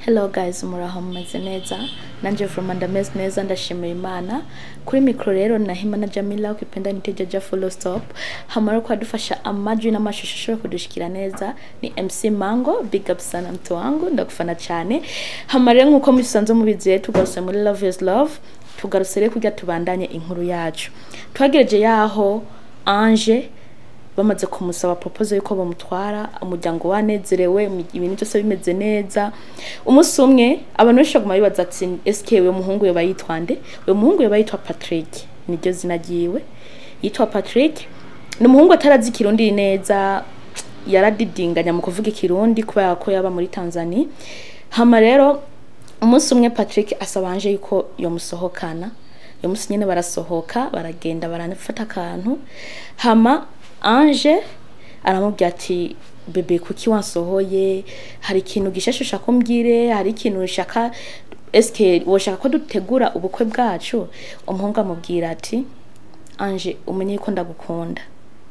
Hello guys, muraho neza. Nanje from Andamez neza ndashimira Imana. Kuri mikro rero nahima na Jamila ukipenda nitejeja follow stop. Hamara kwa dufasha amajwi na mashusho kudushikira neza ni MC Mango. Big up sana mtu wangu ndakufana cyane. Hamara nkuko musanze mubizi yetu gose muri Love is Love. Tugarusere kujya tubandanye inkuru yacu. Twagereje yaho Ange bamaze kumusaba proposal yuko bamutwara umuryango wanezerewe ibintu byose bimeze neza. Umunsi umwe abantu benshi baguma bibaza ati eske we muhungu yoba yitwande? We muhungu yoba yitwa Patrick, niryo zina giwe. Yitwa Patrick. Ni umuhungu atarazi Kirundi neza, yaradidinganya mu kuvuga Kirundi kubera ko yaba muri Tanzania. Hama rero umunsi umwe Patrick asabanje yuko yo musohokana. Yo musi nyene barasohoka, baragenda baranafata akantu. Hama Ange aramubwira ati bebe kuki wansohoye, hari ikintu gishashe ushaka mbwire, hari ikintu ushaka eske woshaka ko dutegura ubukwe bwacu? Umuhungu amubwira ati Ange umenye ko ndagukunda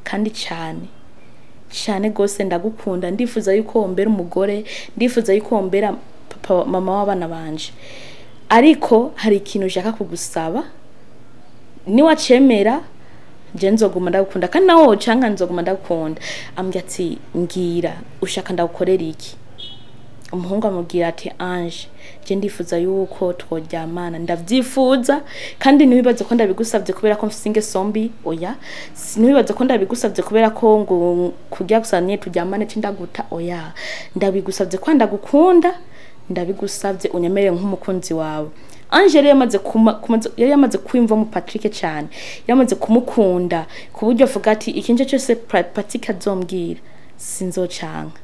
kandi cyane gose ndagukunda, ndifuza yuko wombera umugore, ndifuza yuko wombera papa mama w'abana banje, ariko hari ikintu ushaka kugusaba, ni wacemera je nzoguma ndagukunda kandi nawo canka nzoguma ndagukunda. Ambya ati ngira ushaka ndagukorera iki? Umuhungu amubwira ati Ange je ndifuza yuko tworyamana, ndavyifuza kandi nibibaze ko ndabigusavye kubera ko mfisinge sombi oya, nibibaze ko ndabigusavye kubera ko ngo kujya gusanye turyamane cindaguta oya, ndabigusavye ko ndagukunda, ndabigusavye unyemere nk'umukunzi wawe. Ange yari yamaze kwimva mu Patrick cyane, yamaze kumukunda ku buryo avuga ati ikinje cyose Patrick azombwira sinzocanga.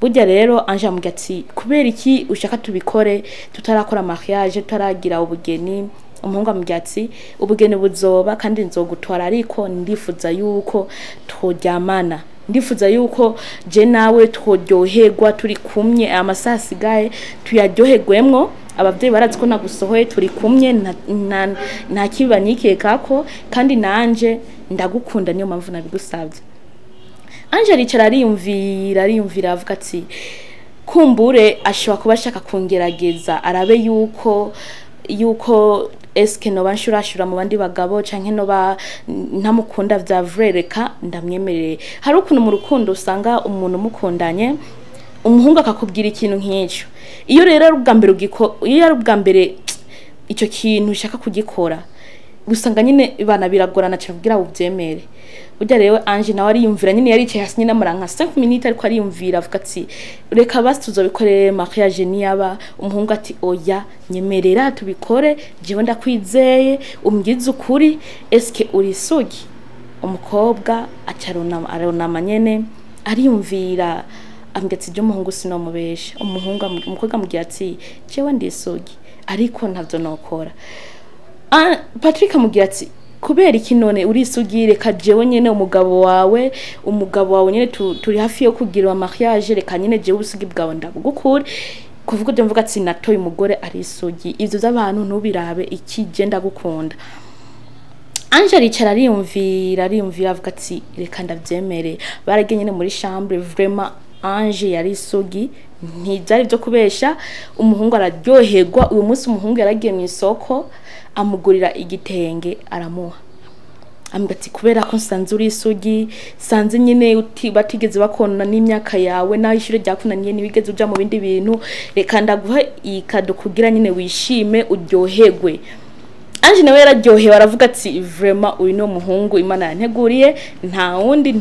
Burya rero Ange amubwira ati kubera iki ushaka tubikore tutarakora mariage, tutaragira ubugeni? Umuhungu amubwira ati ubugeni buzoba kandi nzogutwara, ariko ndifuza yuko tworyamana, ndifuza yuko je nawe tworyoherwa turi kumye, amasasi gaye tuyaryoherwemwo. Abavyeyi barazi ko nagusohoye turi kumye, nta kibanyikeka ko kandi nanje ndagukunda, niyo mpamvu nabigusavye. Ange aricara ariyumvira avuga ati kumbure ashobora kuba ashaka kungerageza arabe yuko eske no banshurashura mu bandi bagabo canke no ba ntamukunda vya vrereka ndamwemerere. Hari ukuntu mu rukundo usanga umuntu mukundanye umuhungu akakubwira ikintu nk'icyo, iyo rero ari ubwa mbere icyo kintu ushaka kugikora usanga nyine ibana biragorana cyane kugira ubyemere. Burya rero Ange nawe ariyumvira nyine yaricaye hasi nyine amaranka 5 minutes ariko ariyumvira avuga ati reka basi tuzobikorere mariage niyaba. Umuhungu ati oya nyemerera tubikore, jewe ndakwizeye umbwize ukuri, eske uri sugi? Umukobwa aronama nyene ariyumvira ambwira ati umuhungu sinomubesha. Umukobwa amubwira ati jewe ndisugi ariko ntavyo nokora. Patrick amubwira ati kubera iki none urisugire ka jewe nyene umugabo wawe nyene turi hafi yo kugira mariage, reka nyene jewe usugi bwawe ndabugukure. Kuvuga byo mvuga ati natoye umugore ari isugi, ivyo z'abantu ntubirabe, iki je ndagukunda. Ange aricara ariyumvira avuga ati reka ndavyemere. Baragenye nyene muri chambre, vraiment Ange yari isugi ntibyari byo kubesha. Umuhungu araryoherwa. Uyu munsi umuhungu yaragiye mu isoko amugurira igitenge aramuha, ambwira ati kubera ko nsanze uri isugi, sanze nyine batigeze bakona n'imyaka yawe, naho ishure ryakunaniye nibigeze uja mu bindi bintu, reka ndaguha ikado kugira nyine wishime uryoherwe. Ange nawe yararyohewe aravuga ati vraiment uyu no muhungu Imana yanteguriye, nta wundi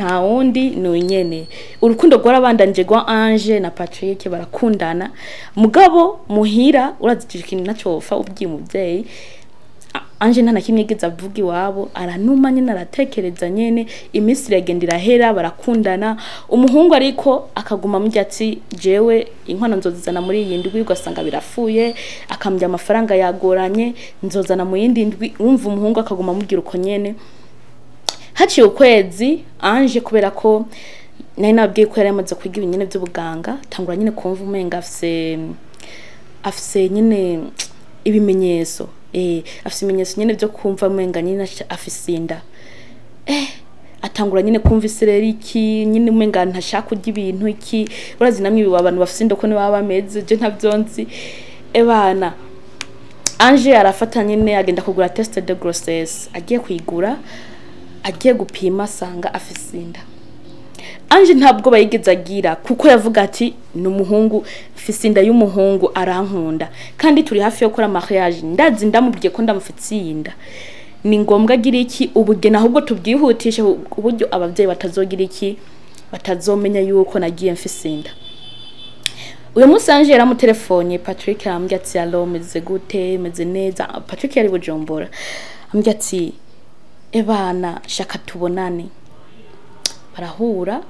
no nyene. Urukundo rwarabandanje gwa Ange na Patrick barakundana, mugabo muhira urazitije ikintu nacofa ubwiye umuvyeyi. Ange nta nakimwe yigeze avuga iwabo, aranuma nyene aratekereza nyene, iminsi iragendera hera barakundana. Umuhungu ariko akaguma mu ati jewe inkwano nzozizana muri iyi ndwi, ugasanga birafuye, akambya amafaranga yagoranye, nzozana mu yindi ndwi. Umva umuhungu akaguma mugira uko nyene. Haciye ukwezi Ange kubera ko nari nabwiye ko yari yamaze kwiga ibinyene by'ubuganga, tangura nyene kumva umenga afise nyene ibimenyetso afise ibimenyetso nyene byo kumva umenga nyine afise inda. atangura nyine kumva isereri iki nyine umenga ntashaka kurya ibintu iki urazi namwe ibi abantu bafite indoko ni baba bameze je ntavyonzi ebana Ange arafata nyine agenda kugura test de grossesse agiye kuyigura agiye gupima sanga afise inda Ange ntabwo bayigeze agira kuko yavuga ati numuhungu afise inda y'umuhungu arankunda kandi turi hafi yo gukora mariage ndazi ndamubwiye ko ndamufitiye inda ni ngombwa agira iki ubugena ahubwo tubyihutishe uburyo abavyeyi batazogira iki batazomenya yuko nagiye mfise inda uyu munsi Ange yaramutelefone Patrick arambye ati allo meze gute meze neza Patrick yari Bujumbura ambye ati ebana shaka tubonane barahura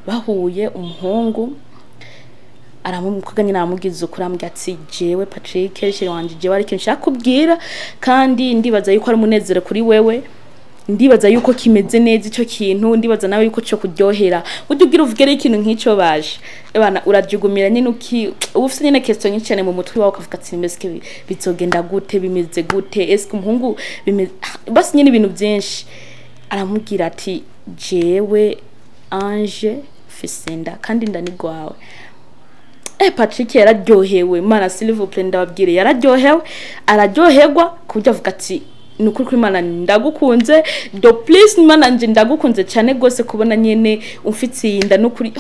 bahuye umuhungu aramukuganya nyina amugize ukuri ambye ati jewe Patrick shiri wanje jewe ariko nshaka kubwira kandi ndibaza yuko ari umunezero kuri wewe ndibaza yuko kimeze neza ico kintu ndibaza nawe yuko cyo kuryohera ujye ugira uvugere ikintu nk'ico baje ebana urajugumira nyine uki ufite nyine question nyinshi cyane mu mutwe wawe ukavuga ati nimeske bizogenda gute bimeze gute eske umuhungu basi nyine ibintu byinshi aramubwira ati jewe Ange fisenda kandi ndanigwawe Patrick yararyohewe mana s'il vous plaît ndababwire yararyohewe araryoherwa kubyo avuga ati nukuri kuri mana ndagukunze do please mana nje ndagukunze cyane gose kubona nyene umfitiye inda nukuri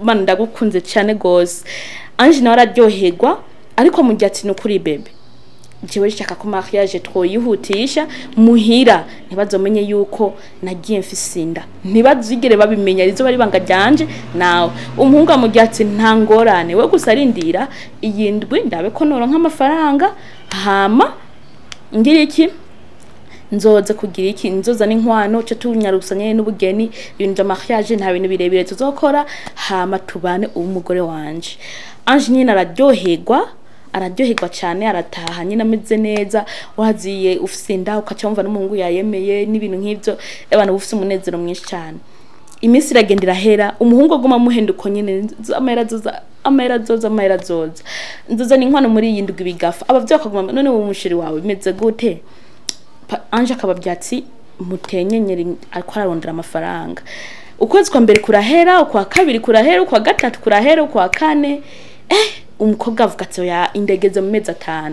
mana ndagukunze cyane gose Ange nawe araryoherwa ariko mu gihe ati nukuri bebe jewe shaka ko mariage twoyihutisha muhira ntibazomenye yuko nagiye mfisinda ntibazigere babimenya rizo bari banga ryanje nawe umuhungu mu gihe ati nta ngorane we gusa arindira iyindwi ndabe ko noronka amafaranga hama ngire iki nzoze kugira iki nzoza n'inkwano cyo tunyarusanye n'ubugeni ibintu bya mariage nta bintu birebire tuzokora hama tubane umugore wanje Ange nyine araryoherwa cyane arataha nyine ameze neza waziye ufisinda ukacyumva n'umuhungu yayemeye n'ibintu nk'ibyo abantu bufite umunezero mwinshi cyane iminsi iragendera hera umuhungu aguma muhenduko nyine amahera zoza nzoza n'inkwano muri iyi ndwi bigafa abavyo bakaguma none uwo mushiri wawe imeze gute Ange akababyatsi mutenyenyeri ariko ararondera amafaranga ukwezi kwa mbere kurahera ukwa kabiri kurahera ukwa gatatu kurahera ukwa kane umukobwa avuga ati ya indegeze mu mezi 5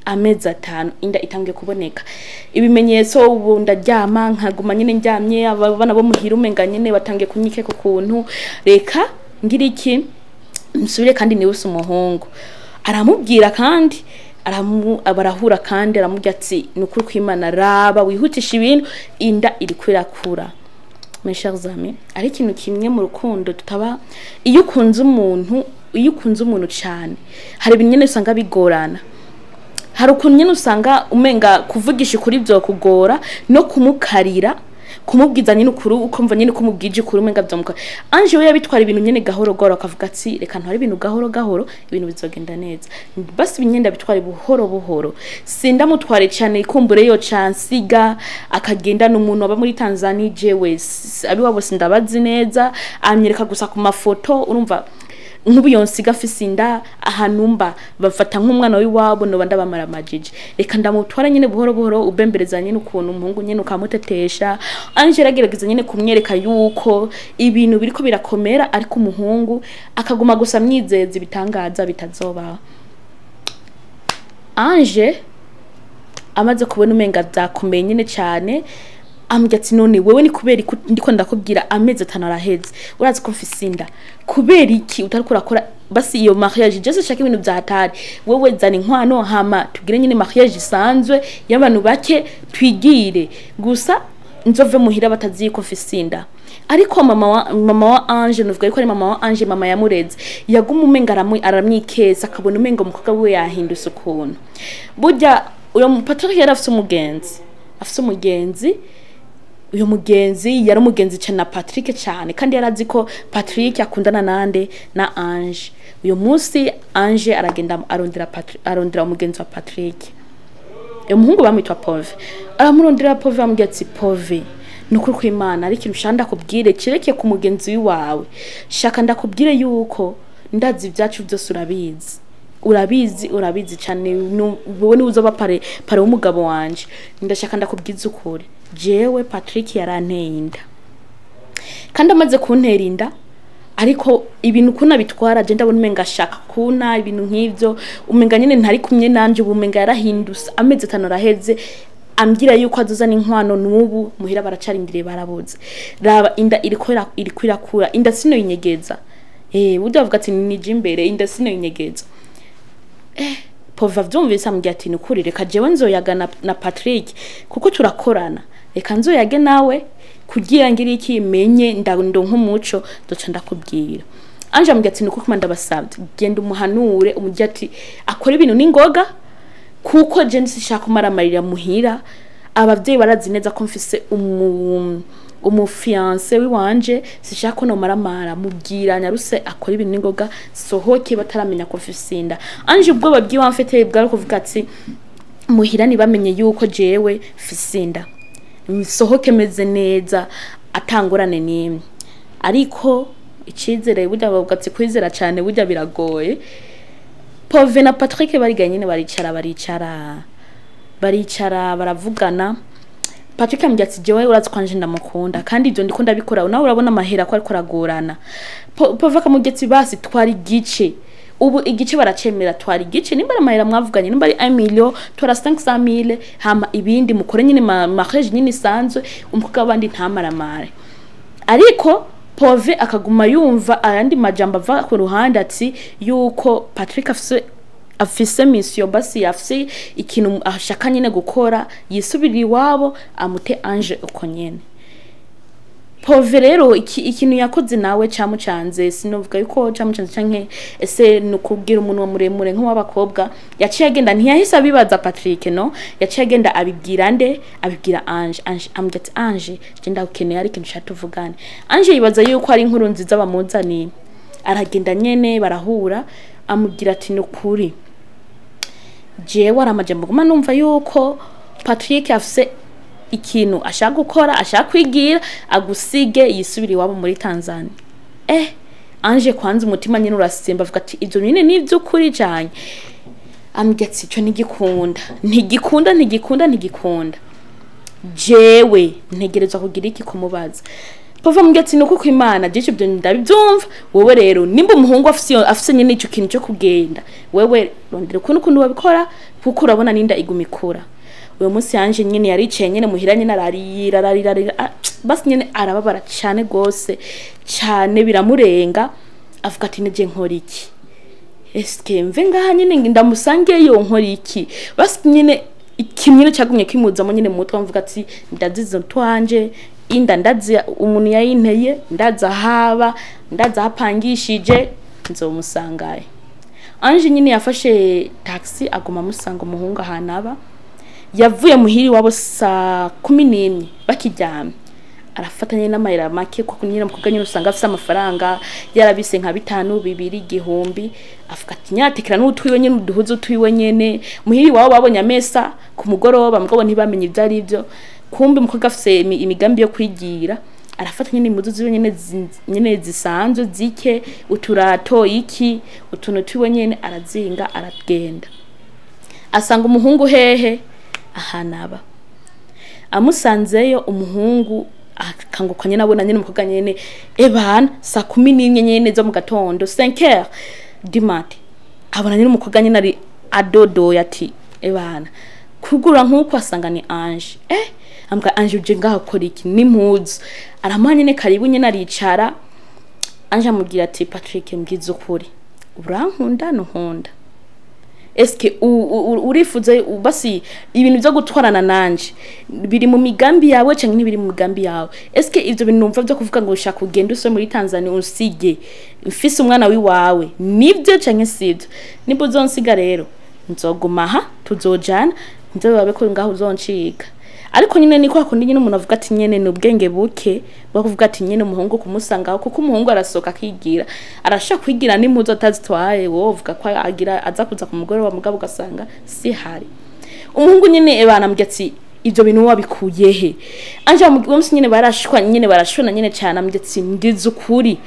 amezi 5 inda itangiye kuboneka ibimenyetso ubu ndaryama nkaguma nyine njyamye abana bo muhira umenga nyine batangiye kunyike ku kuntu reka ngira iki nsubire kandi niwe umuhungu aramubwira kandi barahura kandi aramubwira ati nukuri kw'Imana raba wihutisha ibintu inda iri kwirakura mes chers amis ari ikintu kimwe mu rukundo tutaba iyo ukunze umuntu cyane hari ibintu nyine usanga bigorana hari ukuntu nyine usanga umenga kuvugisha kuri byo kugora no kumukarira kumubwiza nyine ukuru ukumva nyine kumubwije ukuru umenga byamuka Ange we yabitwara ibintu nyine gahoro gahoro akavuga ati reka ntware ibintu gahoro ibintu bizogenda neza basi ibinyenda bitware buhoro sindamutware cyane ikumbure yo chansiga akagenda n'umuntu aba muri Tanzania jewe abi wabo sindabazi neza amyereka gusa ku mafoto urumva nkubu yonsiga fisinda ahanumba bafata nk'umwana w'iwabo no banda bamara majije reka ndamutwara nyine buhoro ubembereza nyine ukuntu umuhungu nyine ukamutetesha Ange ragerageza nyine kumwereka yuko ibintu biriko birakomera ariko umuhungu akaguma gusa myizeza bitangaza bitazoba Ange amaze kubona umenga byakomeye nyine cyane ambye ati none wewe ni kubera ndiko ndakubwira amezi 5 araheze urazi ko mfisinda kubera iki utari kurakora basi iyo mariage je shaka ibintu byahatari wewe zana inkwano hama tugire nyine mariage isanzwe y'abantu bake twigire gusa nzove muhira bataziye ko mfisinda ariko mama wa Ange nuvuga yuko ari mama wa Ange mama yamureze yaguma umenga aramwikeza akabona umenga umukobwa we yahindutse ukuntu burya uyo Patrick yari afite umugenzi uyu mugenzi yari umugenzi cyane na Patrick cyane kandi yarazi ko Patrick akundana nande na Ange uyu munsi Ange aragenda arondera umugenzi wa Patrick uyu muhungu bamwitwa Pove aramurondera Pove amubwira ati Pove nukuri kw'Imana ari ikintu shanda kubwire kireke ku mugenzi wawe shaka ndakubwire yuko ndazi ibyacu byose urabizi cyane wowe ni uzoba pare w'umugabo wanje ndashaka ndakubwiza ukuri jewe Patrick yaranteye inda kandi amaze kuntera inda ariko ibintu kuna bitwara je ndabona umenga shaka kuna ibintu nk'ivyo umenga nyene ntari kumye nanje ubumenga yarahindutse ameze 5 raheze ambwira yuko azozana inkwano n'ubu muhira baracarindiriye barabuze raba inda irikwira inda sino yinyegeza burya bavuga ati nije imbere inda sino yinyegeza pova vyumvise ambwira ati nukuri reka jewe nzoyaga na Patrick kuko turakorana reka nzoyage nawe kugira ngiri iki menye ndando nk'umuco doca ndakubwira anje ambwira ati nuko kumanda basabye genda umuhanure umujya ati akora ibintu n'ingoga kuko je nshaka kumaramarira muhira abavyeyi barazi neza ko mfise umufiance wanje sishaka ko no maramara mubwira nyaruse akora ibintu n'ingoga sohoke bataramenya ko mfise inda anje ubwo babyi wamfete bwari kuvuga ati muhira ni bamenye yuko jewe mfise inda sohoke meze neza atangorane nimwe ariko icizere burya bavuga ati kwizera cyane burya biragoye Pove na Patrick bariganye nyine baricara baravugana Patrick ambye ati jewe urazi kwanje ndamukunda kandi ibyo ndikunda bikora nawe urabona amahera ko ariko ragorana Pove akamugetse basi twari gice ubu igice baracemera twari gice nimba amahera mwavuganye nimba ari 1 million twara 500,000 hama ibindi mukore nyine mariage nyine sanzwe umukobwa abandi ntamaramare ariko Pove akaguma yumva ayandi majambo ava ku ruhande ati yuko Patrick afise mission basi afise ikintu ashaka nyine gukora yisubira iwabo amute Ange uko nyene Pove rero ikintu yakoze nawe camucanze sinovuga yuko camucanze canke ese nukubwira umuntu wa muremure nk'wabakobwa yaciye agenda ntiyahise abibaza Patrick no yaciye agenda abibwira Ange amugati Ange genda ukeneye ari kintu cyatuvugane Ange yibaza yuko ari inkuru nziza bamuzaniye aragenda nyene barahura amugira ati nukuri jewe aramajambo guma numva yuko Patrick afise ikintu ashaka gukora ashaka kwigira agusige yisubira iwabo muri Tanzania Ange kwanza umutima nyine urasimba avuga ati ibyo nyine nivyo kuri cyane amugetse cyo ntigikunda jewe ntegerezwa kugira iki kumubaza Pova mugetse nuko kwimana je byo ndabyumva wowe rero nimba umuhungu afise nyine icyo kintu cyo kugenda wewe rondera ukuntu wabikora kuko urabona ninda igumikura uyo munsi Ange nyine yaricaye nyine muhira nyine ararira basi nyine arababara cyane gose cyane biramurenga avuga ati neje nkora iki eske mve ngaha nyine ndamusangeyo nkora iki basi nyine ikimyine cyagumye kimuzamo nyine mutwe mvuga ati ndazizo twanje inda ndazi umuntu yayinteye ndaza haba ndaza hapangishije nzomusangaye Ange nyine yafashe taxi aguma musanga umuhungu ahanaba yavuye muhiri wabo saa 11 bakiryamye arafatanye n'amahera make kuko nyine mukobwa nyine usanga afite amafaranga yarabise nka 5 2 igihumbi avuga ati nyatekera n'utwiwe nyine uduhuzo twiwe nyene muhiri wabo babonye amesa ku mugoroba mugabo ntibamenye ivyari ivyo kumbe mukobwa afite imigambi yo kwigira arafatanye n'impuzu ziwe nyene zisanzwe zike uturato iki utuntu twiwe nyene arazinga aragenda asanga umuhungu hehe ahanaba amusanzeyo umuhungu akanguka nyene abona nyene mukobwa nyene ebana saa 11 nyene zo mu gatondo 5h du matin abona nyene mukobwa nyene ari adodo yati ebana kugura nkuko asanga ni Ange ambwa Ange uje ngaho kora iki n'impuzu aramanye nyene karibu nyene aricara Ange amubwira ati Patrick mbwiza ukuri urankunda nuhonda eske urifuze basi ibintu byo gutwarana nanje biri mu migambi yawe cyangwa nibiri mu migambi yawe eske ivyo bintu numva byo kuvuga ngo ushaka kugenda use muri Tanzania usige mfise umwana wiwawe nibyo cyangwa sivyo nibo zonsiga rero nzogumaha tuzojana nzobabe ko ngaho uzonciga ariko nyine niko akundi nyine umuntu avuga ati nyene n'ubwenge buke bakuvuga ati nyene umuhungu kumusangaho kuko umuhungu arasoka akigira arashaka kwigira n'impuzo atazitwaye wowe uvuga ko agira aza kuza ku mugore wa mugabo gasanga si hari umuhungu nyine ebana mugetse ivyo bintu wabikuye he Ange umugomsi nyine barashwana nyine cyane mugetse mgize ukuri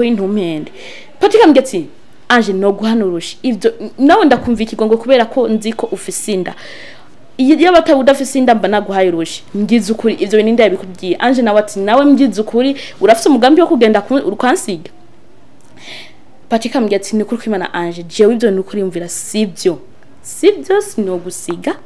intumpende Patrick mugetse Ange no guhanurusha ivyo nawe ndakumva ikigongo kubera ko nziko ufisinda iyo batabudafise indamba naguhaye rushi ngize ukuri ivyo bintu ndaya bikubwiye Ange nawe ati nawe mgize ukuri urafise umugambi wo kugenda ukansiga Patrick ambwiye ati ni kuri kwimana Ange jewe ivyo nukuri mvira sivyo sinogusiga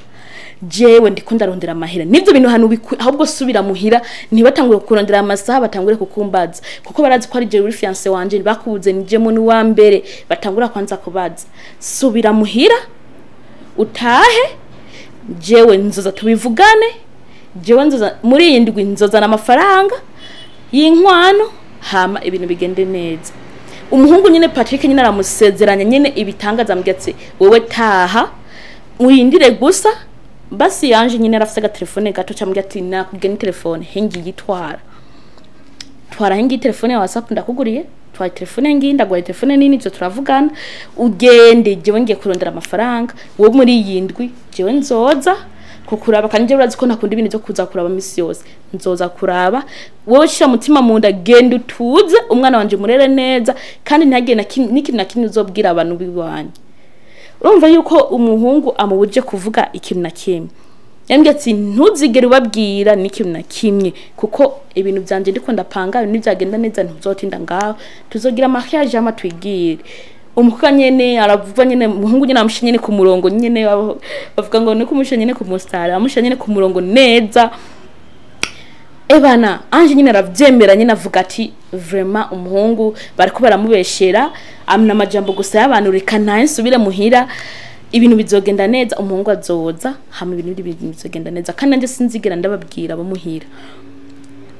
jewe ndikunda rondera amahera nivyo bintu hanu ahubwo subira muhira ntibatangure kurondera amasaha batangure kukumbaza kuko barazi ko ari jewe uri fiancé wanje bakubuze nije mu wa mbere batangura kwanza kubaza subira muhira utahe jewe nzoza tubivugane jewe nzoza muri yindwi nzoza n'amafaranga y'inkwano hama ibintu bigende neza umuhungu nyine Patrick nyine aramusezeranya nyine ibitangaza ambwetse wowe taha uyindire gusa basi Ange nyine arafise ga telefone gato cyambye ati nakugeni telefone hengi yitwara twara hengi telefone ya WhatsApp ndakuguriye twa telefone ngi ndagwaye telefone nini cyo turavugana ugende jewe ngiye kurondera amafaranga wo muri yindwi jewe nzoza kukuraba kandi jewe urazi ko nakunda ibintu byo kuza kuraba misi yose nzoza kuraba wowe sha mutima munda gende utuze umwana wanje murere neza kandi ntagenda n'ikintu nakimwe uzobwira abantu biwanye urumva yuko umuhungu amubuje kuvuga ikintu nakimwe yambye ati ntuzigere ubabwira n'ikintu nakimwe kuko ibintu byanje ndiko ndapanga n'ibyagenda neza ntuzotinda ngaho tuzogira mariage ama twigire umukuka nyene aravuga nyene umuhungu nyene amushinye nyene ku murongo nyene bavuga ngo niko umushinye nyene ku mustara amushinye nyene ku murongo neza ebana Ange nyene aravyemera nyene avuga ati vraiment umuhungu bariko baramubeshera amna majambo gusa y'abantu reka nsubire muhira ibintu bizogenda neza umuhungu azoza hama ibintu bizogenda neza kandi nje sinzigera ndababwira abo muhira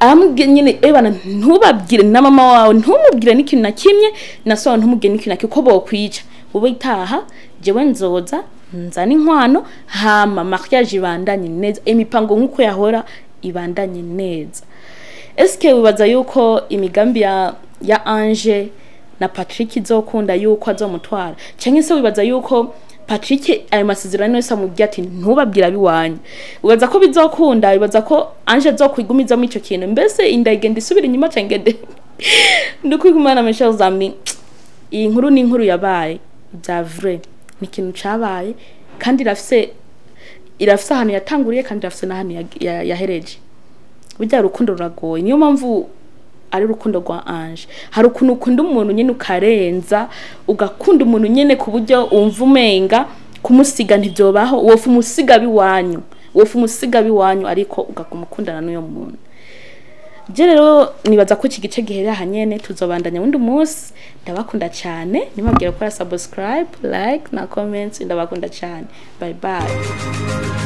amubwiye nyine ebana ntubabwire na mama wawe ntumubwire n'ikintu nakimwe naso ntumubwire n'ikintu nakiko ko bokwica wowe itaha jewe nzoza nzana inkwano hama mariage ibandanye neza imipango nkuko yahora ibandanye neza eske wibaza yuko imigambi ya Ange na Patrick izokunda yuko azomutwara cyangwa se wibaza yuko Patrick ayo masezerano yose amubwiye ati ntubabwira biwanye ubaza ko bizokunda bibaza ko Ange azokwigumiza mu ico kintu mbese indagende isubira inyuma cyangende ndukwigumana mesha uzami iyi nkuru ni inkuru yabaye bya vrai ni kintu cabaye kandi irafise ahantu yatanguriye kandi irafise n'ahantu yahereje burya rukundo ruragoye niyo mpamvu ari rukundo rwa Ange hari ukuntu ukunda umuntu nyene ukarenza ugakunda umuntu nyene ku buryo umva umenga kumusiga ntibyobaho wofu musiga biwanyu ariko ugakumukundana n'uyo muntu je rero nibaza ko iki gice giherera hanyene tuzobandanya wundi munsi ndabakunda cyane nimabwira ko subscribe like na comments ndabakunda cyane bye bye